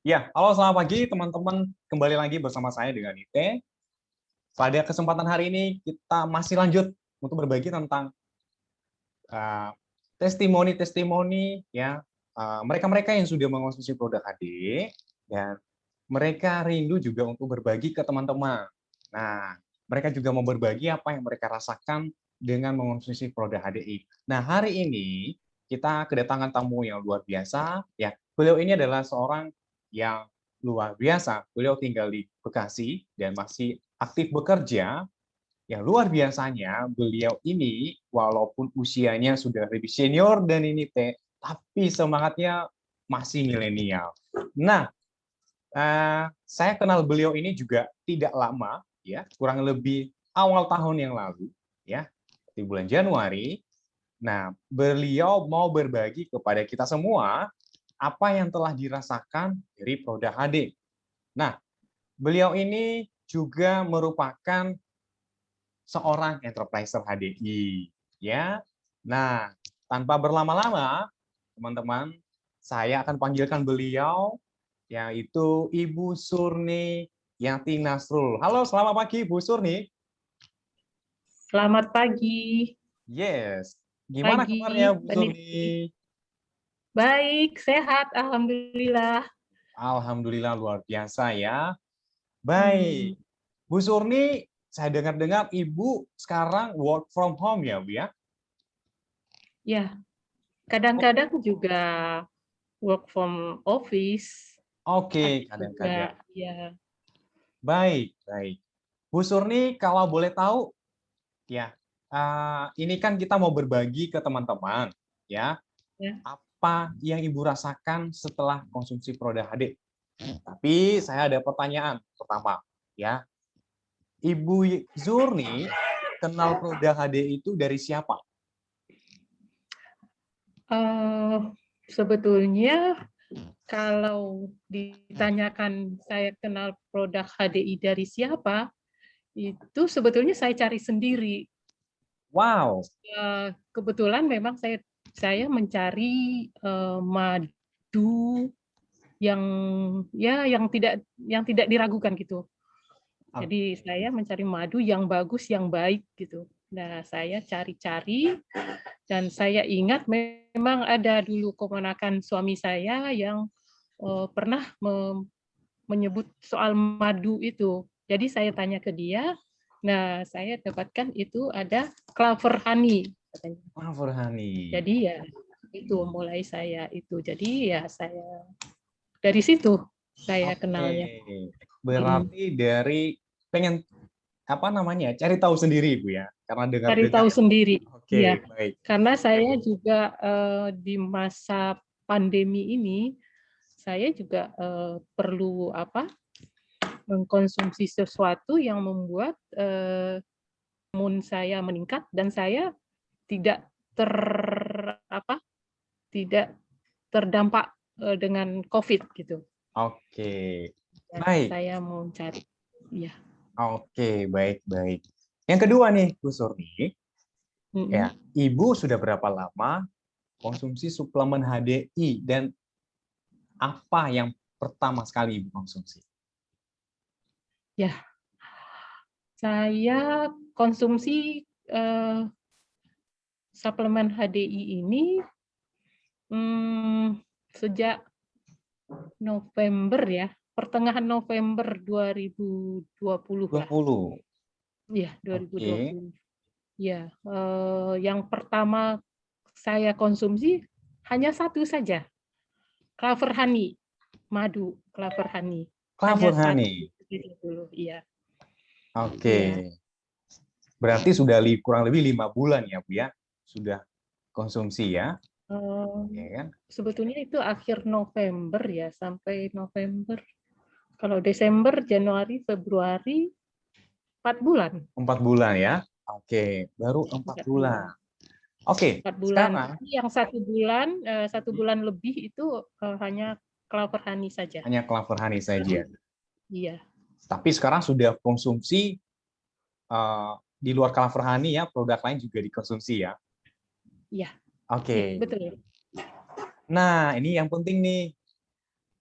Ya, halo selamat pagi teman-teman. Kembali lagi bersama saya dengan Ite. Pada kesempatan hari ini kita masih lanjut untuk berbagi tentang uh, testimoni-testimoni ya mereka-mereka yang sudah mengonsumsi produk HD dan mereka rindu juga untuk berbagi ke teman-teman. Nah, mereka juga mau berbagi apa yang mereka rasakan dengan mengonsumsi produk HDI. Nah, hari ini kita kedatangan tamu yang luar biasa ya. Beliau ini adalah seorang yang luar biasa. Beliau tinggal di Bekasi dan masih aktif bekerja. Yang luar biasanya, beliau ini walaupun usianya sudah lebih senior dan ini teh, tapi semangatnya masih milenial. Nah, saya kenal beliau ini juga tidak lama, ya, kurang lebih awal tahun yang lalu, ya, di bulan Januari. Nah, beliau mau berbagi kepada kita semua apa yang telah dirasakan dari produk HD. Nah, beliau ini juga merupakan seorang enterpriser HDI, ya. Nah, tanpa berlama-lama, teman-teman, saya akan panggilkan beliau, yaitu Ibu Surni Yati Nasrul. Halo, selamat pagi, Bu Surni. Selamat pagi. Yes. Gimana kabarnya, Pagi, Bu Mbak Niti. Surni? Baik, sehat, alhamdulillah. Alhamdulillah, luar biasa ya. Hmm, Baik. Bu Surni, saya dengar-dengar Ibu sekarang work from home ya, Bu ya? ya, kadang-kadang juga work from office, ada Oke, juga kadang-kadang. ya. Baik, baik. Bu Surni, kalau boleh tahu, ya, ini kan kita mau berbagi ke teman-teman, ya, Ya. apa yang Ibu rasakan setelah konsumsi produk HD. Tapi saya ada pertanyaan pertama, ya. Ibu Zurni kenal produk HD itu dari siapa? Eh, Sebetulnya kalau ditanyakan saya kenal produk HDI dari siapa, itu sebetulnya saya cari sendiri. Wow, Kebetulan memang saya mencari madu yang yang tidak diragukan gitu. Jadi saya mencari madu yang bagus, yang baik gitu. Nah, saya cari-cari dan saya ingat memang ada dulu keponakan suami saya yang pernah menyebut soal madu itu. Jadi saya tanya ke dia. Nah, saya dapatkan itu ada clover honey katanya. Farhani. Jadi ya itu mulai saya itu. Jadi ya saya dari situ saya Oke, kenalnya. berarti dari pengen apa namanya, cari tahu sendiri, Bu ya, karena Cari dengar-dengar. tahu sendiri. Ya, Oke, baik. karena saya juga di masa pandemi ini saya juga perlu mengkonsumsi sesuatu yang membuat imun saya meningkat dan saya tidak ter apa tidak terdampak dengan COVID gitu. Oke, Jadi baik. saya mau cari, ya. Oke, baik, baik. Yang kedua nih, Bu Surni, ya, Mm-mm. Ibu sudah berapa lama konsumsi suplemen HDI dan apa yang pertama sekali Ibu konsumsi? Ya, saya konsumsi suplemen HDI ini sejak November ya, pertengahan November 2020 lah. 20. Ya, Oke. 2020. Ya, yang pertama saya konsumsi hanya satu saja, Clover Honey, madu Clover Honey. Hanya Clover satu honey. dulu, iya. Oke. Iya. Berarti sudah kurang lebih 5 bulan ya, Bu ya? Sudah konsumsi ya? Ya kan? Sebetulnya itu akhir November ya, sampai November. Kalau Desember, Januari, Februari, 4 bulan. 4 bulan ya? Oke, baru 4 4 bulan. bulan. Oke, 4 bulan. sekarang Yang 1 bulan lebih itu hanya Clover Honey saja. hanya Clover honey saja. Iya. Tapi sekarang sudah konsumsi di luar Clover honey ya, produk lain juga dikonsumsi ya. Iya. Iya, Oke. betul. Nah, ini yang penting nih.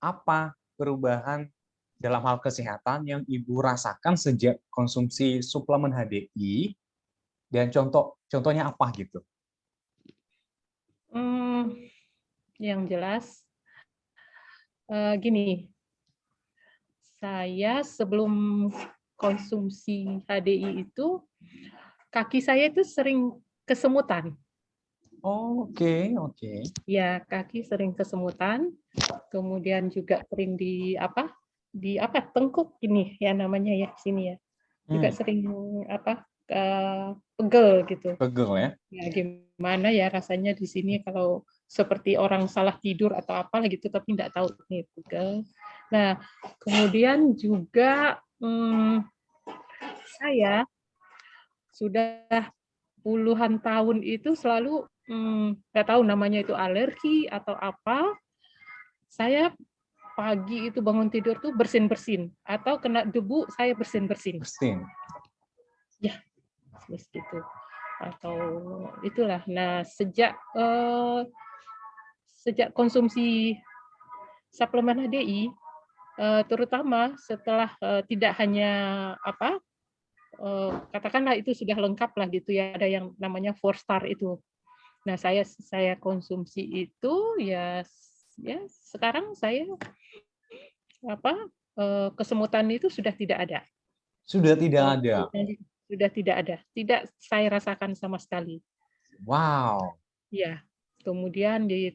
Apa perubahan dalam hal kesehatan yang Ibu rasakan sejak konsumsi suplemen HDI, dan contohnya apa gitu? Yang jelas, gini, saya sebelum konsumsi HDI itu, kaki saya itu sering kesemutan. Oke. Ya, kaki sering kesemutan, kemudian juga sering di tengkuk ini ya namanya ya di sini ya. Juga sering pegel gitu. Pegel ya? Ya gimana ya rasanya di sini kalau seperti orang salah tidur atau apalah gitu, tapi nggak tahu nih pegel. Nah, kemudian juga saya sudah puluhan tahun itu selalu nggak tahu namanya itu alergi atau apa. Saya pagi itu bangun tidur tuh bersin-bersin atau kena debu saya bersin-bersin. Bersin. Ya, gitu. Atau itulah. Nah, sejak konsumsi suplemen HDI, terutama setelah tidak hanya katakanlah itu sudah lengkap lah gitu ya, ada yang namanya 4-star itu. Nah, saya konsumsi itu ya sekarang saya kesemutan itu sudah tidak ada. Sudah tidak ada. Sudah tidak ada. Tidak saya rasakan sama sekali. Wow. Ya. Kemudian di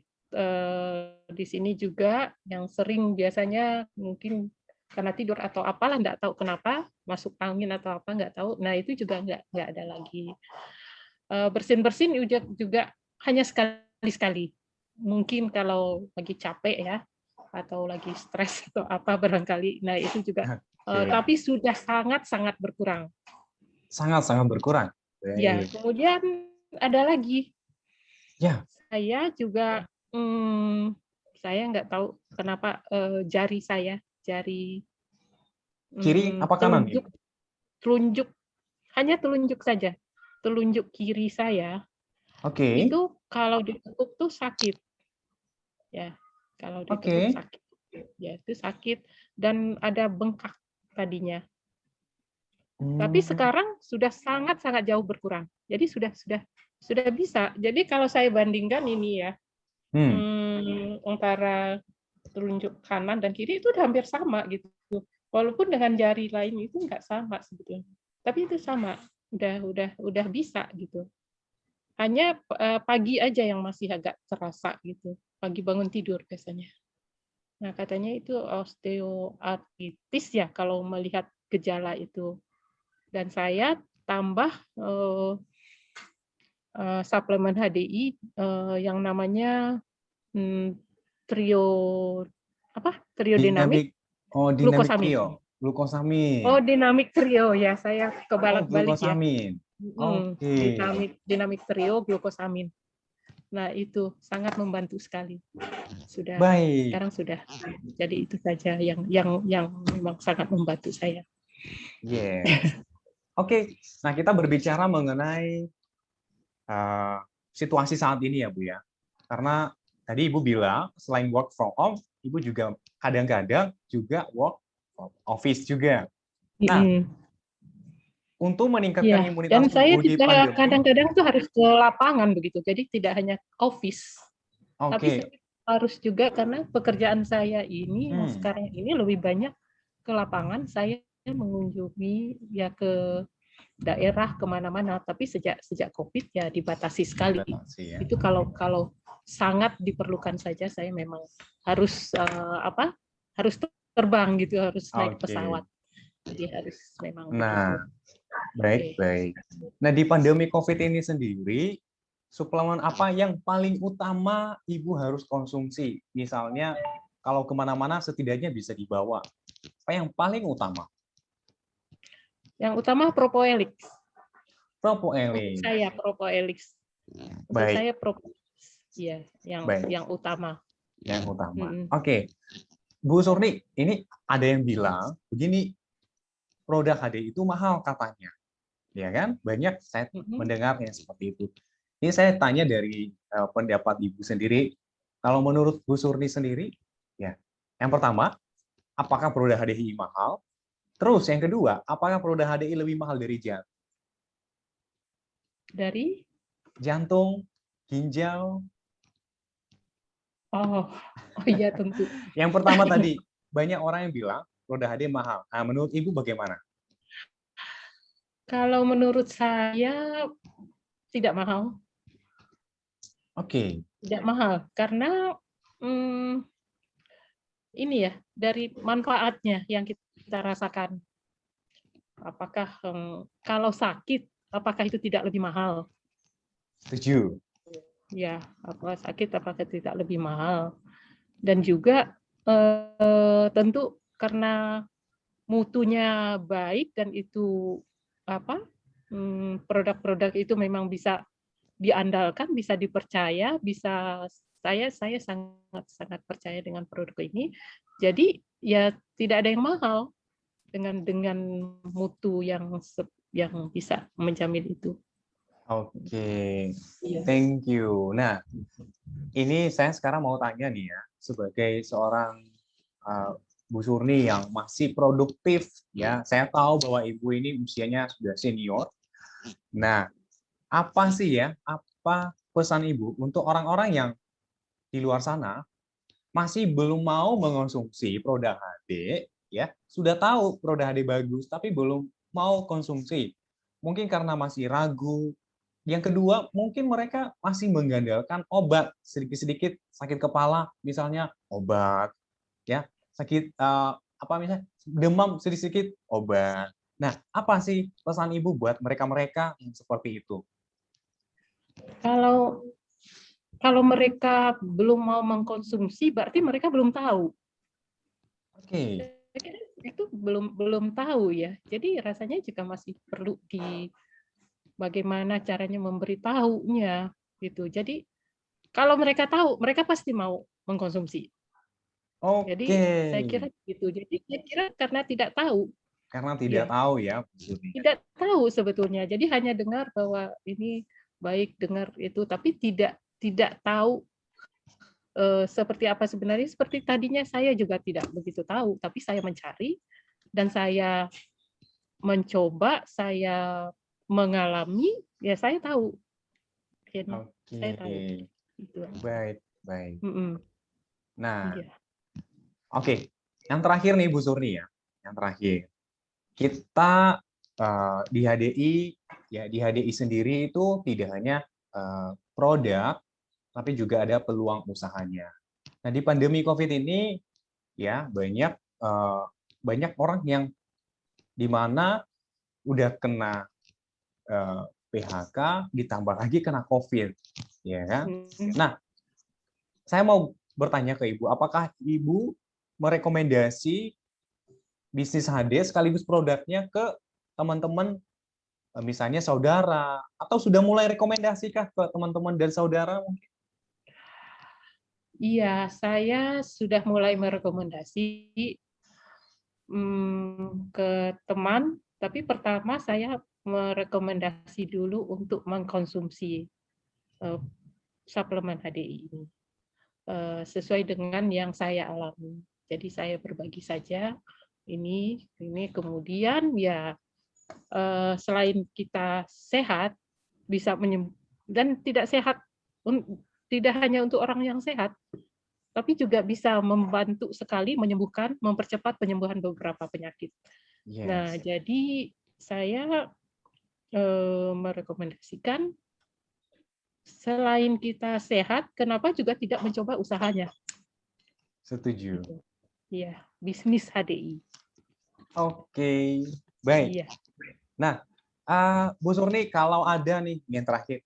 sini juga yang sering biasanya mungkin karena tidur atau apalah, nggak tahu kenapa masuk angin atau apa nggak tahu. Nah itu juga nggak ada lagi. Bersin juga hanya sekali-sekali. Mungkin kalau lagi capek ya atau lagi stres atau apa barangkali. Nah itu juga. Tapi sudah sangat berkurang. Sangat berkurang. Ya. Kemudian ada lagi. Ya. Saya juga saya nggak tahu kenapa jari kiri apa kanan? Telunjuk, hanya telunjuk saja. Telunjuk kiri saya. Itu kalau ditekuk tuh sakit. Ya, kalau ditekuk sakit. Ya, itu sakit dan ada bengkak tadinya. Tapi sekarang sudah sangat jauh berkurang. Jadi sudah bisa. Jadi kalau saya bandingkan ini ya, antara telunjuk kanan dan kiri itu udah hampir sama gitu. Walaupun dengan jari lain itu nggak sama sebetulnya. Tapi itu sama, udah bisa gitu. Hanya pagi aja yang masih agak terasa gitu. Pagi bangun tidur biasanya. Nah, katanya itu osteoartritis ya kalau melihat gejala itu. Dan saya tambah suplemen HDI yang namanya triodinamik glukosamin. Oh, dinamik trio ya, saya kebalak-balik ya. Dinamik trio glukosamin. Nah, itu sangat membantu sekali. Sekarang sudah. Jadi itu saja yang memang sangat membantu saya. Oke. Nah, kita berbicara mengenai situasi saat ini ya, Bu ya. Karena tadi Ibu bilang selain work from home, Ibu juga kadang-kadang juga work from office juga. Nah, untuk meningkatkan imunitas dan saya tubuh di juga pandemi, kadang-kadang tuh harus ke lapangan begitu. Jadi tidak hanya office. Tapi saya harus juga karena pekerjaan saya ini yang sekarang ini lebih banyak ke lapangan. Saya mengunjungi ya ke daerah kemana-mana. Tapi sejak COVID ya dibatasi sekali. Itu kalau sangat diperlukan saja saya memang harus harus terbang gitu, harus naik pesawat. Jadi harus memang. Nah, baik. Nah, di pandemi COVID ini sendiri, suplemen apa yang paling utama Ibu harus konsumsi? Misalnya, kalau kemana-mana setidaknya bisa dibawa. Apa yang paling utama? Yang utama Propoelix. Propoelix. Saya Propoelix. Untuk saya Propoelix. Ya, yang utama. Yang utama. Oke. Bu Surni, ini ada yang bilang begini, produk HDI itu mahal katanya. Ya kan? Banyak saya mendengar yang seperti itu. Ini saya tanya dari pendapat Ibu sendiri. Kalau menurut Bu Surni sendiri, ya, yang pertama, apakah produk HDI mahal? Terus yang kedua, apakah produk HDI lebih mahal dari Dari jantung, ginjal? oh oh iya tentu. Yang pertama tadi, banyak orang yang bilang produk HDI mahal. Nah, menurut Ibu bagaimana? Kalau menurut saya tidak mahal, Oke, tidak mahal karena hmm, ini ya dari manfaatnya yang kita rasakan. Apakah kalau sakit, apakah itu tidak lebih mahal? setuju. Ya, apakah sakit, apakah tidak lebih mahal? Dan juga tentu karena mutunya baik dan itu apa produk-produk itu memang bisa diandalkan, bisa dipercaya, bisa saya sangat sangat percaya dengan produk ini. Jadi ya tidak ada yang mahal dengan mutu yang bisa menjamin itu. Oke, Iya. thank you. Nah, ini saya sekarang mau tanya nih ya, sebagai seorang uh, Bu Surni yang masih produktif, ya. Saya tahu bahwa Ibu ini usianya sudah senior. Nah, apa sih ya, apa pesan Ibu untuk orang-orang yang di luar sana masih belum mau mengonsumsi produk HD, ya, sudah tahu produk HD bagus, tapi belum mau konsumsi. Mungkin karena masih ragu. Yang kedua, mungkin mereka masih mengandalkan obat, sedikit-sedikit sakit kepala, misalnya obat, ya, sakit apa misalnya demam sedikit-sedikit obat. Nah, apa sih pesan Ibu buat mereka-mereka yang seperti itu? Kalau kalau mereka belum mau mengkonsumsi, berarti mereka belum tahu. Oke, Saya kira itu belum tahu ya. Jadi rasanya juga masih perlu bagaimana caranya memberitahunya gitu. Jadi kalau mereka tahu, mereka pasti mau mengkonsumsi. oke, Jadi saya kira gitu. Jadi saya kira karena tidak tahu, karena tidak ya tahu ya, Bu Surni. tidak tahu sebetulnya. Jadi hanya dengar bahwa ini baik, dengar itu, tapi tidak tahu seperti apa sebenarnya. Seperti tadinya saya juga tidak begitu tahu, tapi saya mencari dan saya mencoba, saya mengalami, ya saya tahu. Akhirnya saya tahu. Oke, Gitu. baik, baik. Mm-mm. Nah, Iya. oke. Yang terakhir nih Bu Surni ya, yang terakhir. Kita di HDI, ya di HDI sendiri itu tidak hanya produk, tapi juga ada peluang usahanya. Nah, di pandemi COVID ini ya banyak orang yang di mana udah kena PHK ditambah lagi kena COVID, ya kan? Mm. Nah, saya mau bertanya ke Ibu, apakah Ibu merekomendasi bisnis HD sekaligus produknya ke teman-teman, misalnya saudara, atau sudah mulai rekomendasi kah ke teman-teman dan saudara mungkin? Iya, saya sudah mulai merekomendasi ke teman, tapi pertama saya merekomendasi dulu untuk mengkonsumsi eh, suplemen HDI ini sesuai dengan yang saya alami. Jadi saya berbagi saja ini kemudian ya selain kita sehat bisa dan tidak sehat tidak hanya untuk orang yang sehat, tapi juga bisa membantu sekali menyembuhkan, mempercepat penyembuhan beberapa penyakit. Nah, Yes, jadi saya merekomendasikan selain kita sehat, kenapa juga tidak mencoba usahanya? setuju. Gitu. Iya, bisnis HDI. Oke, baik. Iya. Nah, Bu Surni, kalau ada nih yang terakhir,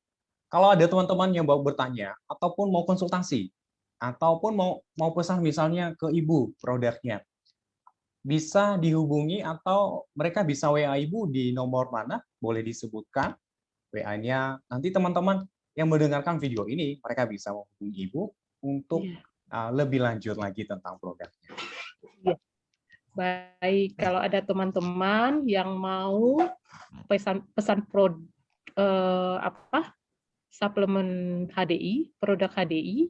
kalau ada teman-teman yang mau bertanya ataupun mau konsultasi ataupun mau pesan misalnya ke Ibu produknya, bisa dihubungi atau mereka bisa WA Ibu di nomor mana? Boleh disebutkan WA-nya. Nanti teman-teman yang mendengarkan video ini, mereka bisa menghubungi Ibu untuk Iya. lebih lanjut lagi tentang produknya. Iya. Baik, kalau ada teman-teman yang mau pesan apa suplemen HDI, produk HDI,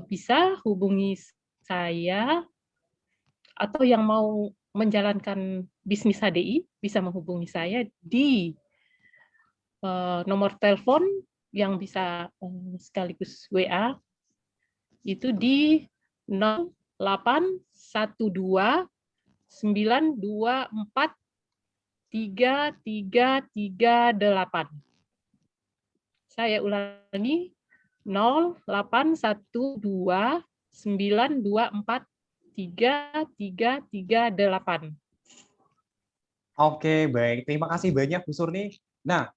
bisa hubungi saya atau yang mau menjalankan bisnis HDI bisa menghubungi saya di nomor telepon yang bisa sekaligus WA itu di 0812 924 3338. Saya ulangi 0812 924 3338. Oke, baik. Terima kasih banyak Bu Surni. Nah,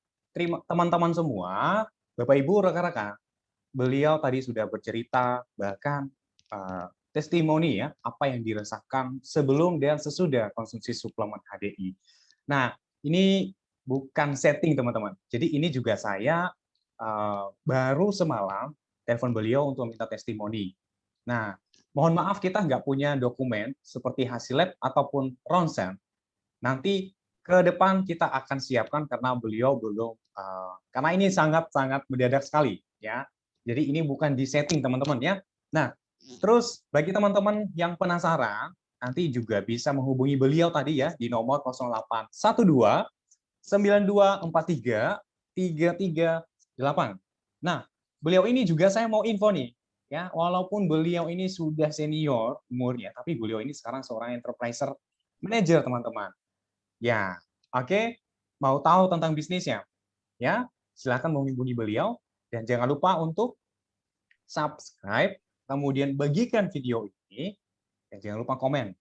teman-teman semua, Bapak Ibu, rekan-rekan, beliau tadi sudah bercerita bahkan testimoni ya, apa yang dirasakan sebelum dan sesudah konsumsi suplemen HDI. Nah, ini bukan setting teman-teman. Jadi ini juga saya baru semalam telepon beliau untuk minta testimoni. Nah, mohon maaf kita nggak punya dokumen seperti hasil lab ataupun ronsen. Nanti ke depan kita akan siapkan karena beliau belum, karena ini sangat-sangat mendadak sekali ya. Jadi ini bukan di setting teman-teman ya. Nah, terus bagi teman-teman yang penasaran, nanti juga bisa menghubungi beliau tadi ya di nomor 0812 9243 338. Nah, beliau ini juga saya mau info nih ya, walaupun beliau ini sudah senior umurnya, tapi beliau ini sekarang seorang enterpriser manager teman-teman. Ya, oke. Mau tahu tentang bisnisnya? Ya, silakan menghubungi beliau dan jangan lupa untuk subscribe, kemudian bagikan video ini dan jangan lupa komen.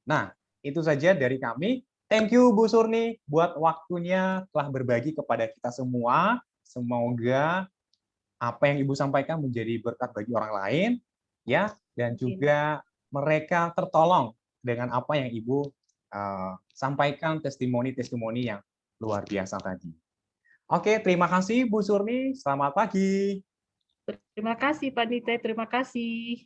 Nah, itu saja dari kami. Thank you Bu Surni buat waktunya telah berbagi kepada kita semua. Semoga apa yang Ibu sampaikan menjadi berkat bagi orang lain ya dan juga mereka tertolong dengan apa yang Ibu sampaikan testimoni-testimoni yang luar biasa tadi. Oke, terima kasih Bu Surni. Selamat pagi. Terima kasih Pak Nite, terima kasih.